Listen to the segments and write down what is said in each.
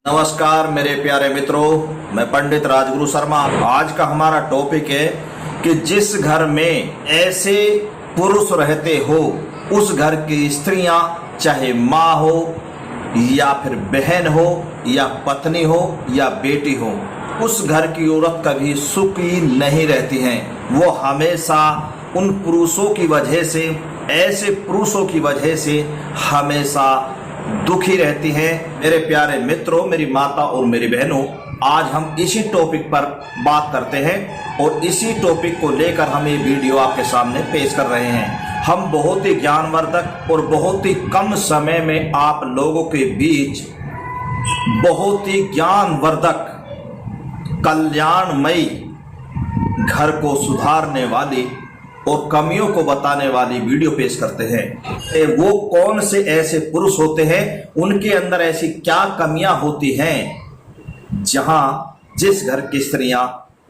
नमस्कार मेरे प्यारे मित्रों, मैं पंडित राजगुरु शर्मा। आज का हमारा टॉपिक है कि जिस घर में ऐसे पुरुष रहते हो उस घर की स्त्रियां, चाहे माँ हो या फिर बहन हो या पत्नी हो या बेटी हो, उस घर की औरत कभी सुखी नहीं रहती हैं। वो हमेशा उन पुरुषों की वजह से, ऐसे पुरुषों की वजह से हमेशा दुखी रहती हैं। मेरे प्यारे मित्रों, मेरी माता और मेरी बहनों, आज हम इसी टॉपिक पर बात करते हैं और इसी टॉपिक को लेकर हम ये वीडियो आपके सामने पेश कर रहे हैं। हम बहुत ही ज्ञानवर्धक और बहुत ही कम समय में आप लोगों के बीच बहुत ही ज्ञानवर्धक, कल्याणमयी, घर को सुधारने वाली और कमियों को बताने वाली वीडियो पेश करते हैं। वो कौन से ऐसे पुरुष होते हैं, उनके अंदर ऐसी क्या कमियां होती हैं जिस घर की स्त्रियां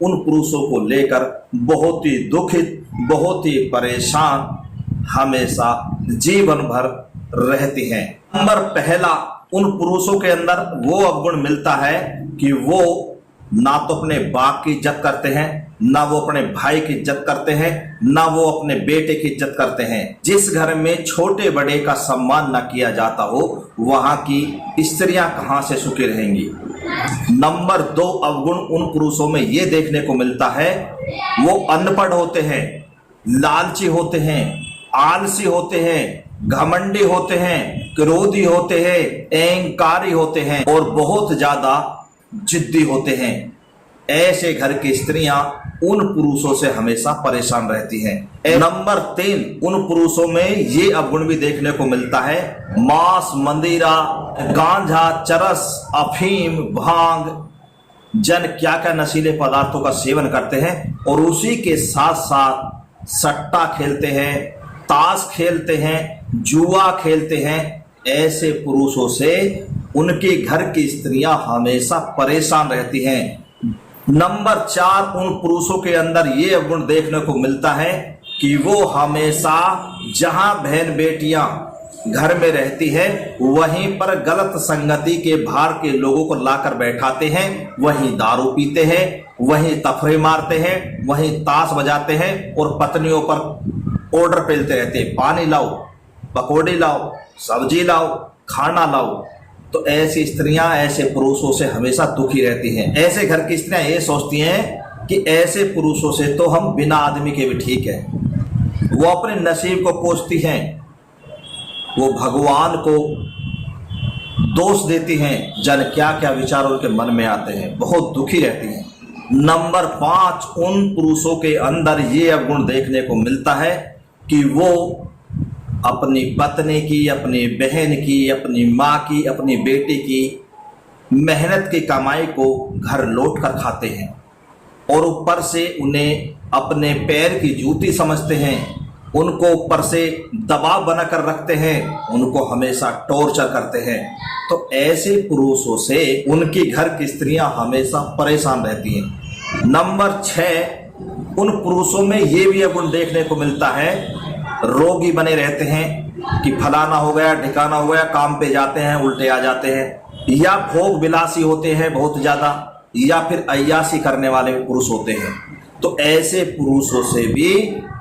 उन पुरुषों को लेकर बहुत ही दुखित, बहुत ही परेशान हमेशा जीवन भर रहती हैं। नंबर पहला, उन पुरुषों के अंदर वो अवगुण मिलता है कि वो ना तो अपने बाप की इज्जत करते हैं, ना वो अपने भाई की इज्जत करते हैं, ना वो अपने बेटे की इज्जत करते हैं। जिस घर में छोटे बड़े का सम्मान न किया जाता हो, वहां की स्त्रियां कहां से सुखी रहेंगी। नंबर 2 अवगुण उन पुरुषों में ये देखने को मिलता है, वो अनपढ़ होते हैं, लालची होते हैं, आलसी होते हैं, घमंडी होते हैं, क्रोधी होते हैं, अहंकारी होते हैं और बहुत ज्यादा जिद्दी होते हैं। ऐसे घर की स्त्रियां उन पुरुषों से हमेशा परेशान रहती हैं। नंबर 3, उन पुरुषों में ये अवगुण भी देखने को मिलता है, मांस, मंदिरा, गांजा, चरस, अफीम, भांग, जन क्या क्या नशीले पदार्थों का सेवन करते हैं और उसी के साथ साथ सट्टा खेलते हैं, ताश खेलते हैं, जुआ खेलते हैं। ऐसे पुरुषों से उनके घर की स्त्रियां हमेशा परेशान रहती हैं। नंबर 4, उन पुरुषों के अंदर ये अवगुण देखने को मिलता है कि वो हमेशा जहां बहन बेटियां घर में रहती है वहीं पर गलत संगति के भार के लोगों को लाकर बैठाते हैं, वहीं दारू पीते हैं, वहीं तफरे मारते हैं, वहीं ताश बजाते हैं और पत्नियों पर ऑर्डर पेलते रहते हैं, पानी लाओ, पकौड़ी लाओ, सब्जी लाओ, खाना लाओ। तो ऐसी स्त्रियां ऐसे पुरुषों से हमेशा दुखी रहती हैं। ऐसे घर की स्त्रियां ये सोचती हैं कि ऐसे पुरुषों से तो हम बिना आदमी के भी ठीक है। वो अपने नसीब को कोसती हैं, वो भगवान को दोष देती हैं, जन क्या क्या विचार उनके मन में आते हैं, बहुत दुखी रहती हैं। नंबर 5, उन पुरुषों के अंदर ये अवगुण देखने को मिलता है कि वो अपनी पत्नी की, अपनी बहन की, अपनी माँ की, अपनी बेटी की मेहनत की कमाई को घर लौट कर खाते हैं और ऊपर से उन्हें अपने पैर की जूती समझते हैं, उनको ऊपर से दबाव बनाकर रखते हैं, उनको हमेशा टॉर्चर करते हैं। तो ऐसे पुरुषों से उनकी घर की स्त्रियां हमेशा परेशान रहती हैं। नंबर 6, उन पुरुषों में ये भी अवगुण देखने को मिलता है, रोगी बने रहते हैं कि फलाना हो गया, ढिकाना हो गया, काम पे जाते हैं उल्टे आ जाते हैं, या भोग विलासी होते हैं बहुत ज्यादा, या फिर अय्यासी करने वाले पुरुष होते हैं। तो ऐसे पुरुषों से भी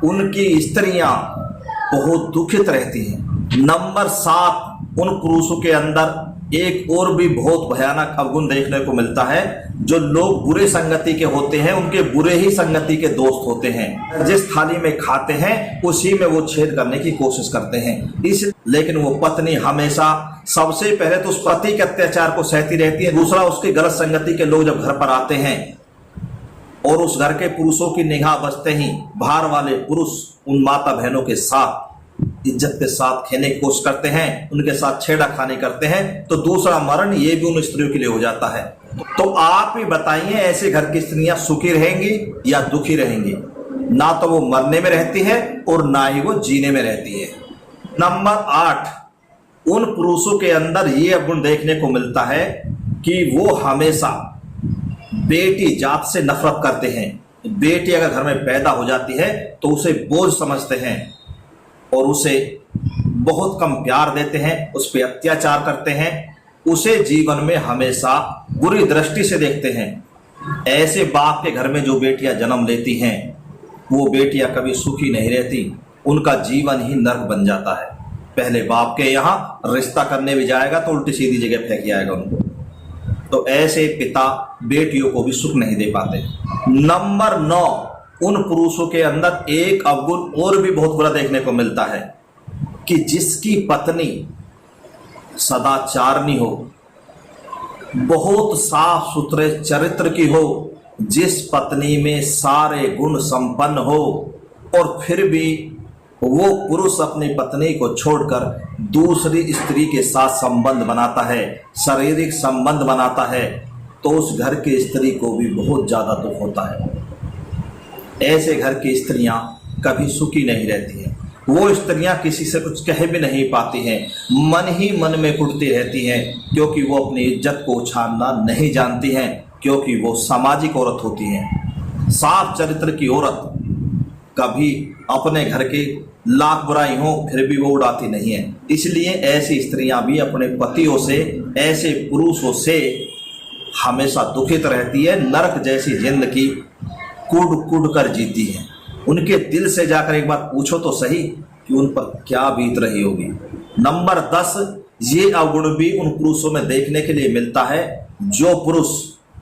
उनकी स्त्रियां बहुत दुखित रहती हैं। नंबर 7, उन पुरुषों के अंदर एक और भी बहुत भयानक अवगुण देखने को मिलता है, जो लोग बुरे संगति के होते हैं उनके बुरे ही संगति के दोस्त होते हैं। जिस थाली में खाते हैं उसी में वो छेद करने की कोशिश करते हैं। लेकिन वो पत्नी हमेशा सबसे पहले तो उस पति के अत्याचार को सहती रहती है, दूसरा उसकी गलत संगति के लोग जब घर पर आते हैं और उस घर के पुरुषों की निगाह बचते ही बाहर वाले पुरुष उन माता बहनों के साथ इज्जत के साथ खेलने की कोशिश करते हैं, उनके साथ छेड़खानी करते हैं, तो दूसरा मरण ये भी उन स्त्रियों के लिए हो जाता है। तो आप ही बताइए, ऐसे घर की स्त्रियां सुखी रहेंगी या दुखी रहेंगी? ना तो वो मरने में रहती है और ना ही वो जीने में रहती है। नंबर 8, उन पुरुषों के अंदर ये अवगुण देखने को मिलता है कि वो हमेशा बेटी जात से नफरत करते हैं। बेटी अगर घर में पैदा हो जाती है तो उसे बोझ समझते हैं और उसे बहुत कम प्यार देते हैं, उस पर अत्याचार करते हैं, उसे जीवन में हमेशा बुरी दृष्टि से देखते हैं। ऐसे बाप के घर में जो बेटियां जन्म लेती हैं वो बेटियां कभी सुखी नहीं रहती, उनका जीवन ही नर्क बन जाता है। पहले बाप के यहाँ रिश्ता करने भी जाएगा तो उल्टी सीधी जगह फेंक आएगा उनको। तो ऐसे पिता बेटियों को भी सुख नहीं दे पाते। नंबर 9, उन पुरुषों के अंदर एक अवगुण और भी बहुत बुरा देखने को मिलता है कि जिसकी पत्नी सदाचारनी हो, बहुत साफ सुथरे चरित्र की हो, जिस पत्नी में सारे गुण संपन्न हो, और फिर भी वो पुरुष अपनी पत्नी को छोड़कर दूसरी स्त्री के साथ संबंध बनाता है, शारीरिक संबंध बनाता है, तो उस घर की स्त्री को भी बहुत ज्यादा दुख होता है। ऐसे घर की स्त्रियां कभी सुखी नहीं रहती हैं। वो स्त्रियां किसी से कुछ कह भी नहीं पाती हैं, मन ही मन में कुटती रहती हैं, क्योंकि वो अपनी इज्जत को उछालना नहीं जानती हैं, क्योंकि वो सामाजिक औरत होती हैं। साफ चरित्र की औरत कभी अपने घर के लाख बुराई हो फिर भी वो उड़ाती नहीं है। इसलिए ऐसी स्त्रियां भी अपने पतियों से, ऐसे पुरुषों से हमेशा दुखित रहती है, नरक जैसी जिंदगी कूद कूद कर जीती है। उनके दिल से जाकर एक बार पूछो तो सही कि उन पर क्या बीत रही होगी। नंबर 10, ये अवगुण भी उन पुरुषों में देखने के लिए मिलता है जो पुरुष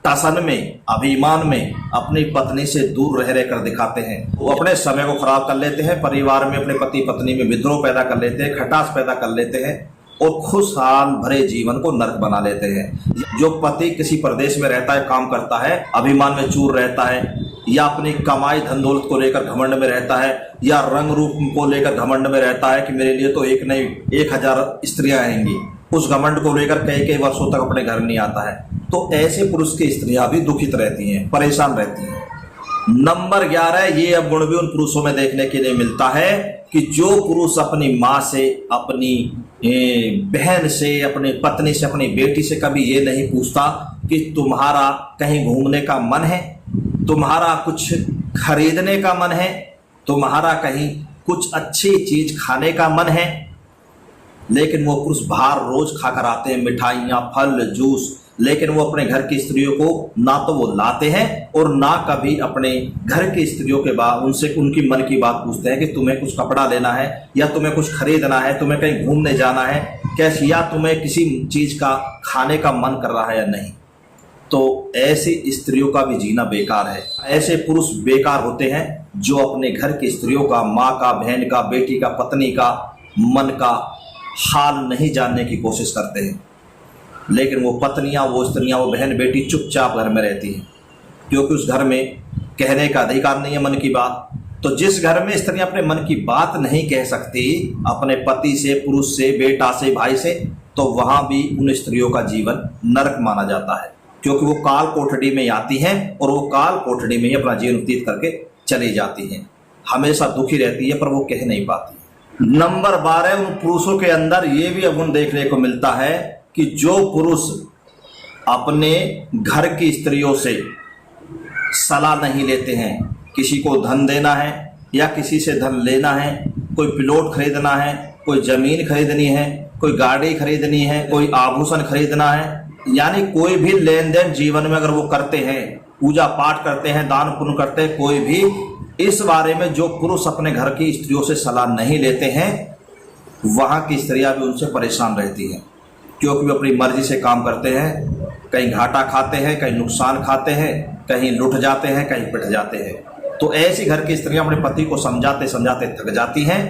टसन में, अभिमान में अपनी पत्नी से दूर रह रहकर दिखाते हैं। वो अपने समय को खराब कर लेते हैं, परिवार में अपने पति पत्नी में विद्रोह पैदा कर लेते हैं, खटास पैदा कर लेते हैं और खुशहाल भरे जीवन को नर्क बना लेते हैं। जो पति किसी प्रदेश में रहता है, काम करता है, अभिमान में चूर रहता है, या अपनी कमाई धन दौलत को लेकर घमंड में रहता है, या रंग रूप को लेकर घमंड में रहता है कि मेरे लिए तो एक नहीं 1000 स्त्रियां आएंगी, उस घमंड को लेकर कई वर्षों तक अपने घर नहीं आता है, तो ऐसे पुरुष की स्त्रियां भी दुखित रहती हैं, परेशान रहती हैं। नंबर 11, ये अवगुण भी उन पुरुषों में देखने के लिए मिलता है कि जो पुरुष अपनी माँ से, अपनी बहन से, अपनी पत्नी से, अपनी बेटी से कभी ये नहीं पूछता कि तुम्हारा कहीं घूमने का मन है, तुम्हारा कुछ खरीदने का मन है, तुम्हारा कहीं कुछ अच्छी चीज खाने का मन है, लेकिन वो पुरुष बाहर रोज खाकर आते हैं, मिठाइयाँ, फल, जूस, लेकिन वो अपने घर की स्त्रियों को ना तो वो लाते हैं और ना कभी अपने घर की स्त्रियों के बाद उनसे उनकी मन की बात पूछते हैं कि तुम्हें कुछ कपड़ा लेना है, या तुम्हें कुछ खरीदना है, तुम्हें कहीं घूमने जाना है कैसे, या तुम्हें किसी चीज का खाने का मन कर रहा है या नहीं। तो ऐसी स्त्रियों का भी जीना बेकार है। ऐसे पुरुष बेकार होते हैं जो अपने घर की स्त्रियों का, माँ का, बहन का, बेटी का, पत्नी का मन का हाल नहीं जानने की कोशिश करते हैं, लेकिन वो पत्नियां, वो स्त्रियां, वो बहन बेटी चुपचाप घर में रहती हैं, क्योंकि उस घर में कहने का अधिकार नहीं है मन की बात। तो जिस घर में स्त्रियां अपने मन की बात नहीं कह सकती अपने पति से, पुरुष से, बेटा से, भाई से, तो वहां भी उन स्त्रियों का जीवन नरक माना जाता है, क्योंकि वो काल कोठड़ी में आती हैं और वो काल कोठड़ी में ही अपना जीवन व्यतीत करके चली जाती हैं, हमेशा दुखी रहती है पर वो कह नहीं पाती। नंबर 12, उन पुरुषों के अंदर ये भी अवगुण देखने को मिलता है कि जो पुरुष अपने घर की स्त्रियों से सलाह नहीं लेते हैं, किसी को धन देना है या किसी से धन लेना है, कोई प्लॉट खरीदना है, कोई जमीन खरीदनी है, कोई गाड़ी खरीदनी है, कोई आभूषण खरीदना है, यानी कोई भी लेन देन जीवन में अगर वो करते हैं, पूजा पाठ करते हैं, दान पुण्य करते हैं, कोई भी इस बारे में जो पुरुष अपने घर की स्त्रियों से सलाह नहीं लेते हैं, वहां की स्त्रियां भी उनसे परेशान रहती हैं, क्योंकि वे अपनी मर्जी से काम करते हैं, कहीं घाटा खाते हैं, कहीं नुकसान खाते हैं, कहीं लुट जाते हैं, कहीं पिट जाते हैं। तो ऐसी घर की स्त्रियां अपने पति को समझाते समझाते थक जाती हैं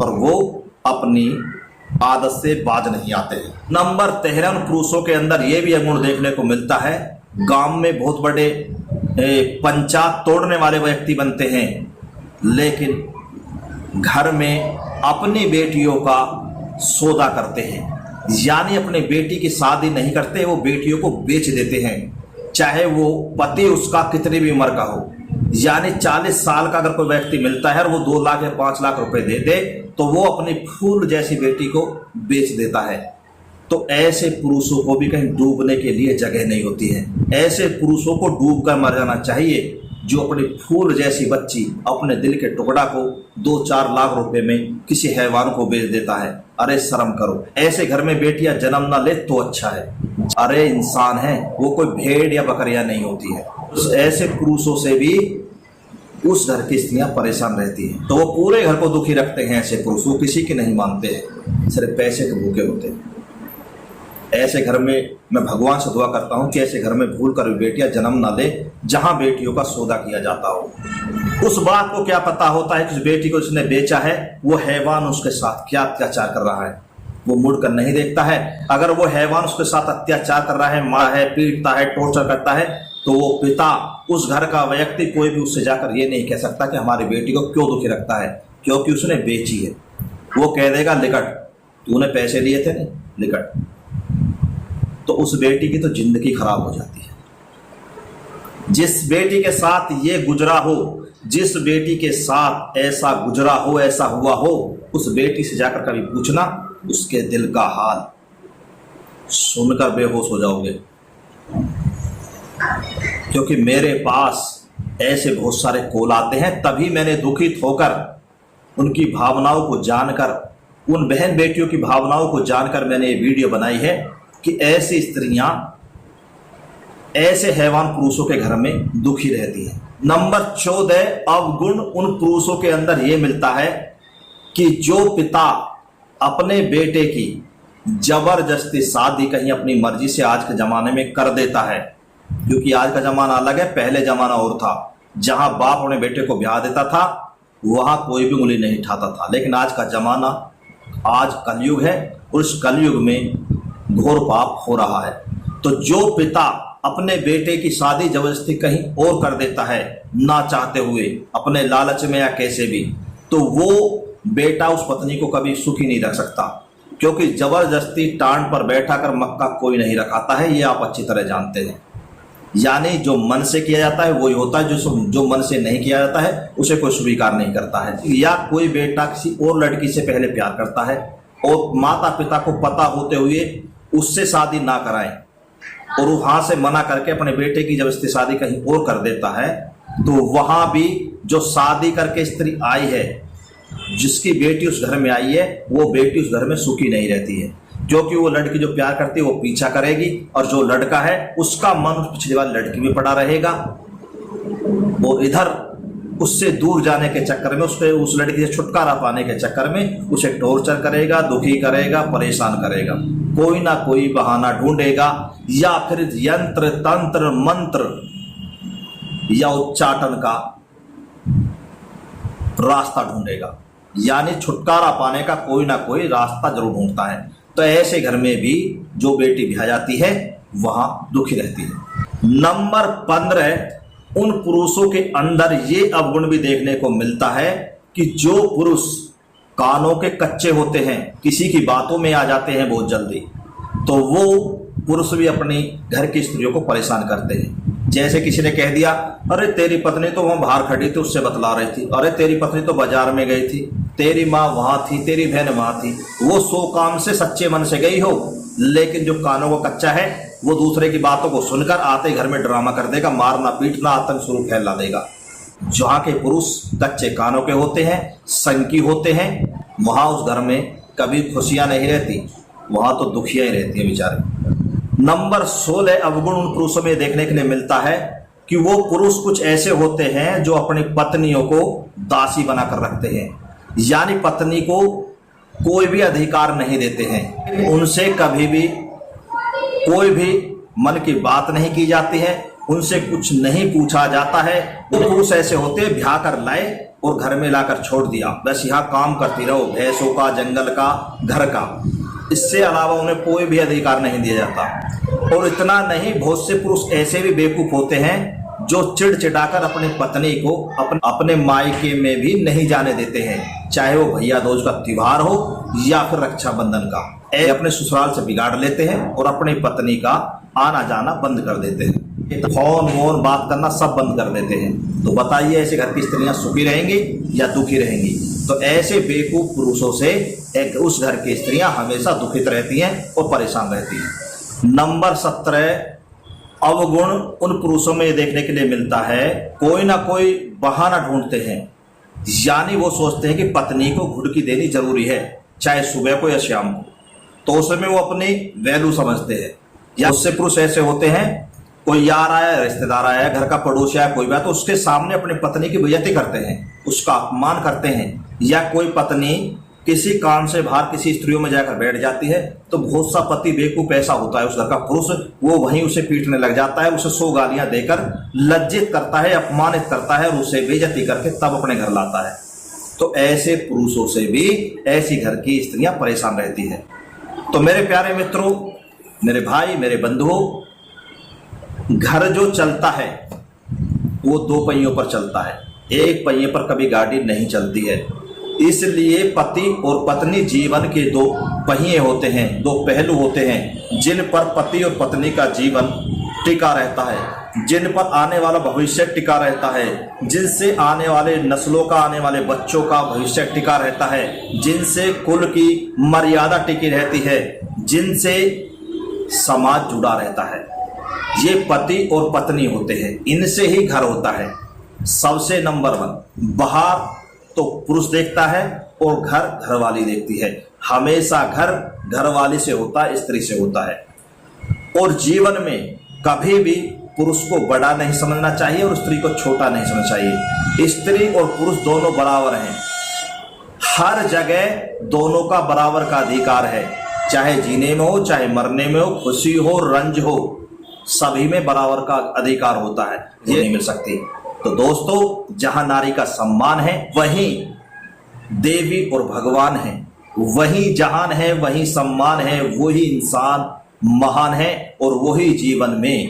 और वो अपनी आदत से बाज नहीं आते हैं। नंबर 13, पुरुषों के अंदर ये भी अवगुण देखने को मिलता है, गांव में बहुत बड़े पंचायत तोड़ने वाले व्यक्ति बनते हैं, लेकिन घर में अपनी बेटियों का सौदा करते हैं, यानी अपने बेटी की शादी नहीं करते, वो बेटियों को बेच देते हैं, चाहे वो पति उसका कितनी भी उम्र का हो। यानी 40 साल का अगर कोई व्यक्ति मिलता है और वो 2 लाख या 5 लाख रुपए दे दे तो वो अपनी फूल जैसी बेटी को बेच देता है। तो ऐसे पुरुषों को भी कहीं डूबने के लिए जगह नहीं होती है। ऐसे पुरुषों को डूब कर मर जाना चाहिए जो अपनी फूल जैसी बच्ची, अपने दिल के टुकड़ा को 2-4 लाख रुपए में किसी हैवान को बेच देता है। अरे शर्म करो, ऐसे घर में बेटियां जन्म ना ले तो अच्छा है। अरे इंसान है, वो कोई भेड़ या बकरियां नहीं होती है। ऐसे पुरुषों से भी उस घर की स्त्रियां परेशान रहती हैं, तो वो पूरे घर को दुखी रखते हैं। ऐसे पुरुष वो किसी की नहीं मानते हैं, सिर्फ पैसे के भूखे होते हैं। ऐसे घर में मैं भगवान से दुआ करता हूं कि ऐसे घर में भूल कर भी बेटियां जन्म ना ले जहां बेटियों का सौदा किया जाता हो। उस बात को क्या पता होता है कि उस बेटी को उसने बेचा है, वो हैवान उसके साथ क्या अत्याचार कर रहा है, वो मुड़कर नहीं देखता है। अगर वो हैवान उसके साथ अत्याचार कर रहा है, मार है, पीटता है, टॉर्चर करता है, तो वो पिता, उस घर का व्यक्ति, कोई भी उससे जाकर ये नहीं कह सकता कि हमारी बेटी को क्यों दुखी रखता है, क्योंकि उसने बेची है। वो कह देगा लिकट, तूने पैसे लिए थे नहीं, लिकट। तो उस बेटी की तो जिंदगी खराब हो जाती है। जिस बेटी के साथ ये गुजरा हो, जिस बेटी के साथ ऐसा गुजरा हो, ऐसा हुआ हो, उस बेटी से जाकर कभी पूछना उसके दिल का हाल, सुनकर बेहोश हो जाओगे। क्योंकि मेरे पास ऐसे बहुत सारे कॉल आते हैं, तभी मैंने दुखित होकर उनकी भावनाओं को जानकर, उन बहन बेटियों की भावनाओं को जानकर मैंने ये वीडियो बनाई है कि ऐसी स्त्रियां ऐसे हैवान पुरुषों के घर में दुखी रहती हैं। नंबर 14, अवगुण उन पुरुषों के अंदर यह मिलता है कि जो पिता अपने बेटे की जबरदस्ती शादी कहीं अपनी मर्जी से आज के जमाने में कर देता है, क्योंकि आज का जमाना अलग है, पहले जमाना और था, जहां बाप अपने बेटे को ब्याह देता था वहां कोई भी उंगली नहीं उठाता था। लेकिन आज का जमाना, आज कलयुग है, उस कलयुग में घोर पाप हो रहा है। तो जो पिता अपने बेटे की शादी जबरदस्ती कहीं और कर देता है, ना चाहते हुए, अपने लालच में या कैसे भी, तो वो बेटा उस पत्नी को कभी सुखी नहीं रख सकता, क्योंकि जबरदस्ती टांड पर बैठा कर मक्का कोई नहीं रखाता है, ये आप अच्छी तरह जानते हैं। यानी जो मन से किया जाता है वही होता है, जो मन से नहीं किया जाता है उसे कोई स्वीकार नहीं करता है। या कोई बेटा किसी और लड़की से पहले प्यार करता है और माता पिता को पता होते हुए उससे शादी ना कराएं और वहां से मना करके अपने बेटे की जबरदस्ती शादी कहीं और कर देता है, तो वहां भी जो शादी करके स्त्री आई है, जिसकी बेटी उस घर में आई है, वो बेटी उस घर में सुखी नहीं रहती है, क्योंकि वो लड़की जो प्यार करती है वो पीछा करेगी, और जो लड़का है उसका मन पिछली वाली लड़की में पड़ा रहेगा, और इधर उससे दूर जाने के चक्कर में, उस लड़की से छुटकारा पाने के चक्कर में उसे टॉर्चर करेगा, दुखी करेगा, परेशान करेगा, कोई ना कोई बहाना ढूंढेगा, या फिर यंत्र तंत्र मंत्र या उच्चाटन का रास्ता ढूंढेगा, यानी छुटकारा पाने का कोई ना कोई रास्ता जरूर ढूंढता है। तो ऐसे घर में भी जो बेटी ब्याह जाती है वहां दुखी रहती है। नंबर 15, उन पुरुषों के अंदर ये अवगुण भी देखने को मिलता है कि जो पुरुष कानों के कच्चे होते हैं, किसी की बातों में आ जाते हैं बहुत जल्दी, तो वो पुरुष भी अपनी घर की स्त्रियों को परेशान करते हैं। जैसे किसी ने कह दिया, अरे तेरी पत्नी तो वहां बाहर खड़ी थी, उससे बतला रही थी, अरे तेरी पत्नी तो बाजार में गई थी, तेरी माँ वहां थी, तेरी बहन वहां थी। वो 100 काम से सच्चे मन से गई हो, लेकिन जो कानों को कच्चा है वो दूसरे की बातों को सुनकर आते घर में ड्रामा कर देगा, मारना पीटना, आतंक स्वरूप फैला देगा। जहां के पुरुष कच्चे कानों के होते हैं, संकी होते हैं, वहां उस घर में कभी खुशियां नहीं रहती, वहां तो दुखियां ही रहती है बेचारे। नंबर 16, अवगुण उन पुरुषों में देखने के लिए मिलता है कि वो पुरुष कुछ ऐसे होते हैं जो अपनी पत्नियों को दासी बनाकर रखते हैं, यानी पत्नी को कोई भी अधिकार नहीं देते हैं, उनसे कभी भी कोई भी मन की बात नहीं की जाती है, उनसे कुछ नहीं पूछा जाता है। वो पुरुष ऐसे होते हैं, ब्याह कर लाए और घर में लाकर छोड़ दिया, बस यहाँ काम करती रहो, भैंसों का, जंगल का, घर का, इससे अलावा उन्हें कोई भी अधिकार नहीं दिया जाता। और इतना नहीं, बहुत से पुरुष ऐसे भी बेवकूफ होते हैं जो चिड़चिड़ाकर अपनी पत्नी को अपने मायके में भी नहीं जाने देते हैं, चाहे वो भैया दूज का त्योहार हो या फिर रक्षाबंधन का, अपने ससुराल से बिगाड़ लेते हैं और अपनी पत्नी का आना जाना बंद कर देते हैं, फोन वोन बात करना सब बंद कर देते हैं। तो बताइए ऐसे घर की स्त्रियां सुखी रहेंगी या दुखी रहेंगी? तो ऐसे बेवकूफ पुरुषों से उस घर की स्त्रियां हमेशा दुखित रहती हैं और परेशान रहती हैं। नंबर 17, अवगुण उन पुरुषों में देखने के लिए मिलता है, कोई ना कोई बहाना ढूंढते हैं, यानी वो सोचते हैं कि पत्नी को घुड़की देनी जरूरी है, चाहे सुबह को या शाम को, तो उसमें वो अपनी वैल्यू समझते हैं। या उससे पुरुष ऐसे होते हैं, कोई यार आया, रिश्तेदार आया, घर का पड़ोसी आया, कोई बात, तो उसके सामने अपनी पत्नी की बेइज्जती करते हैं, उसका अपमान करते हैं। या कोई पत्नी किसी कारण से बाहर किसी स्त्रियों में जाकर बैठ जाती है तो बहुत सा पति बेवकूफ ऐसा होता है, उस घर का पुरुष, वो वहीं उसे पीटने लग जाता है, उसे 100 गालियां देकर लज्जित करता है, अपमानित करता है और उसे बेइज्जती करके तब अपने घर लाता है। तो ऐसे पुरुषों से भी ऐसी घर की स्त्रियां परेशान रहती है। तो मेरे प्यारे मित्रों, मेरे भाई, मेरे बंधुओं, घर जो चलता है वो 2 पहियों पर चलता है, एक पहिए पर कभी गाड़ी नहीं चलती है। इसलिए पति और पत्नी जीवन के 2 पहिए होते हैं, 2 पहलू होते हैं, जिन पर पति और पत्नी का जीवन टिका रहता है, जिन पर आने वाला भविष्य टिका रहता है, जिनसे आने वाले नस्लों का, आने वाले बच्चों का भविष्य टिका रहता है, जिनसे कुल की मर्यादा टिकी रहती है, जिनसे समाज जुड़ा रहता है। ये पति और पत्नी होते हैं, इनसे ही घर होता है। सबसे नंबर 1, बाहर तो पुरुष देखता है और घर घरवाली देखती है। हमेशा घर घरवाली से होता है, स्त्री से होता है। और जीवन में कभी भी पुरुष को बड़ा नहीं समझना चाहिए और स्त्री को छोटा नहीं समझना चाहिए। स्त्री और पुरुष दोनों बराबर हैं, हर जगह दोनों का बराबर का अधिकार है, चाहे जीने में हो, चाहे मरने में हो, खुशी हो, रंज हो, सभी में बराबर का अधिकार होता है, ये नहीं मिल सकती। तो दोस्तों, जहां नारी का सम्मान है वहीं देवी और भगवान है, वहीं जहान है, वहीं सम्मान है, वही इंसान महान है और वही जीवन में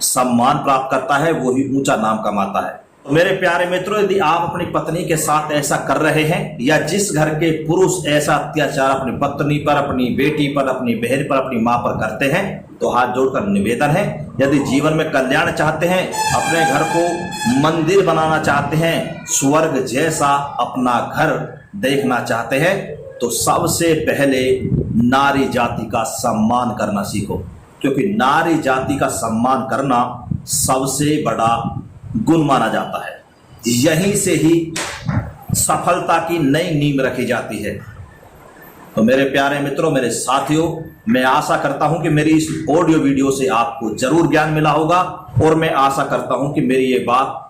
सम्मान प्राप्त करता है, वही ऊंचा नाम कमाता है। मेरे प्यारे मित्रों, यदि आप अपनी पत्नी के साथ ऐसा कर रहे हैं या जिस घर के पुरुष ऐसा अत्याचार अपनी पत्नी पर, अपनी बेटी पर, अपनी बहन पर, अपनी मां पर करते हैं, तो हाथ जोड़कर निवेदन है, यदि जीवन में कल्याण चाहते हैं, अपने घर को मंदिर बनाना चाहते हैं, स्वर्ग जैसा अपना घर देखना चाहते हैं, तो सबसे पहले नारी जाति का सम्मान करना सीखो, क्योंकि नारी जाति का सम्मान करना सबसे बड़ा गुण माना जाता है। यहीं से ही सफलता की नई नींव रखी जाती है। तो मेरे प्यारे मित्रों, मेरे साथियों, मैं आशा करता हूं कि मेरी इस ऑडियो वीडियो से आपको जरूर ज्ञान मिला होगा और मैं आशा करता हूं कि मेरी ये बात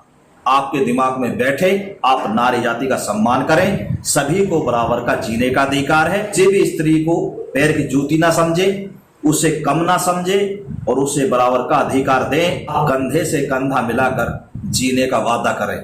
आपके दिमाग में बैठे, आप नारी जाति का सम्मान करें। सभी को बराबर का जीने का अधिकार है। किसी भी स्त्री को पैर की जूती ना समझे, उसे कम ना समझे और उसे बराबर का अधिकार दें। कंधे से कंधा मिलाकर जीने का वादा करें।